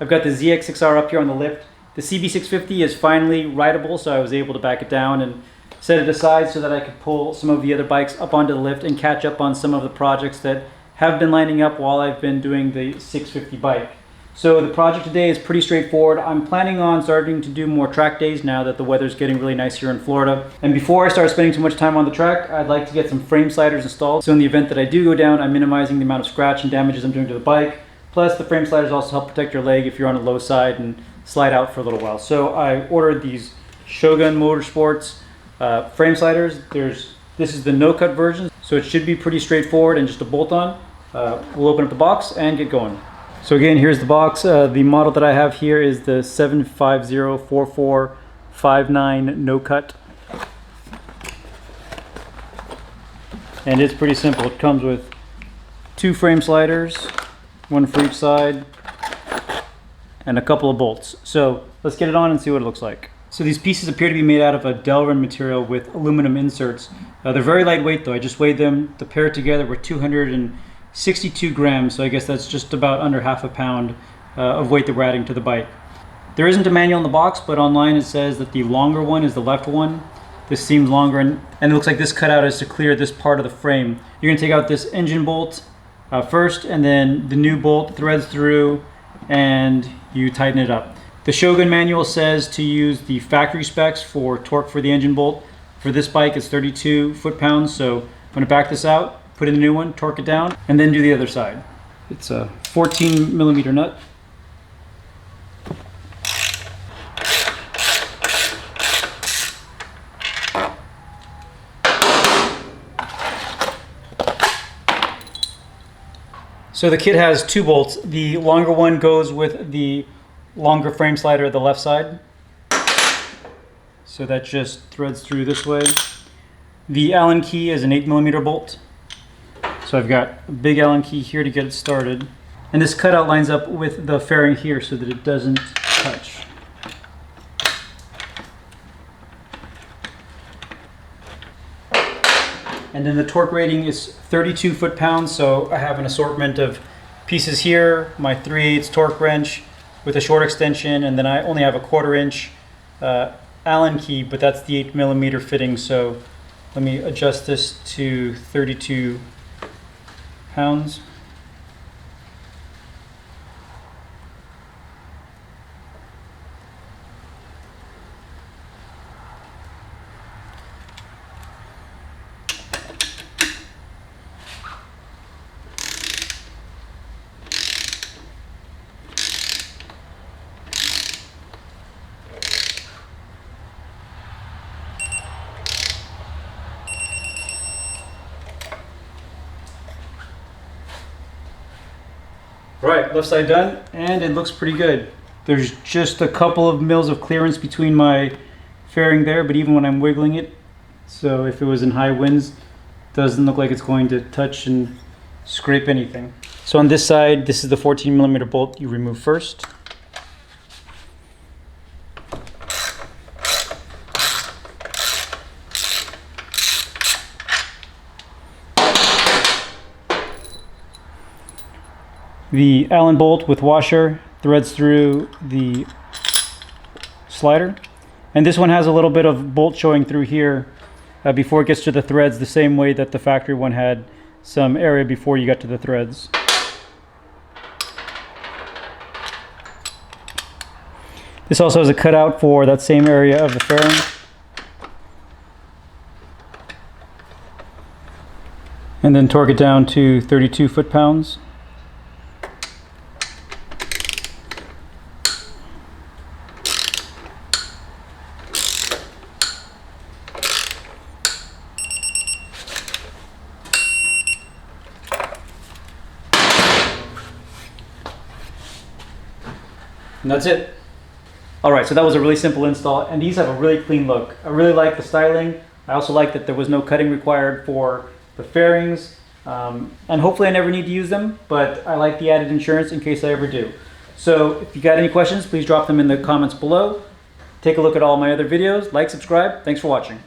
I've got the ZX6R up here on the lift. The CB650 is finally rideable, so I was able to back it down and set it aside so that I could pull some of the other bikes up onto the lift and catch up on some of the projects that have been lining up while I've been doing the 650 bike. So the project today is pretty straightforward. I'm planning on starting to do more track days now that the weather's getting really nice here in Florida. And before I start spending too much time on the track, I'd like to get some frame sliders installed. So in the event that I do go down, I'm minimizing the amount of scratch and damages I'm doing to the bike. Plus the frame sliders also help protect your leg if you're on a low side and slide out for a little while. So I ordered these Shogun Motorsports frame sliders. This is the no-cut version, so it should be pretty straightforward and just a bolt on. We'll open up the box and get going. So again, here's the box. The model that I have here is the 7504459 no-cut. And it's pretty simple. It comes with 2 frame sliders, 1 for each side, and a couple of bolts. So let's get it on and see what it looks like. So these pieces appear to be made out of a Delrin material with aluminum inserts. They're very lightweight though. I just weighed them. The pair together were 262 grams, so I guess that's just about under half a pound of weight that we're adding to the bike. There isn't a manual in the box, but online it says that the longer one is the left one. This seems longer, and it looks like this cutout is to clear this part of the frame. You're going to take out this engine bolt first, and then the new bolt threads through, and you tighten it up. The Shogun manual says to use the factory specs for torque for the engine bolt. For this bike, it's 32 foot-pounds, so I'm going to back this out, put in the new one, torque it down, and then do the other side. It's a 14 millimeter nut. So the kit has 2 bolts. The longer one goes with the longer frame slider at the left side. So that just threads through this way. The Allen key is an 8 millimeter bolt. So I've got a big Allen key here to get it started. And this cutout lines up with the fairing here so that it doesn't touch. And then the torque rating is 32 foot-pounds, so I have an assortment of pieces here, my 3/8 torque wrench with a short extension, and then I only have a 1/4 inch Allen key, but that's the 8 millimeter fitting, so let me adjust this to 32 pounds. Right, left side done, and it looks pretty good. There's just a couple of mils of clearance between my fairing there, but even when I'm wiggling it, so if it was in high winds, it doesn't look like it's going to touch and scrape anything. So on this side, this is the 14 millimeter bolt you remove first. The Allen bolt with washer threads through the slider, and this one has a little bit of bolt showing through here before it gets to the threads, the same way that the factory one had some area before you got to the threads. This also has a cutout for that same area of the fairing. And then torque it down to 32 foot-pounds. And that's it. All right, so that was a really simple install, and these have a really clean look. I really like the styling. I also like that there was no cutting required for the fairings, and hopefully I never need to use them, but I like the added insurance in case I ever do. So if you got any questions, please drop them in the comments below. Take a look at all my other videos, like, subscribe. Thanks for watching.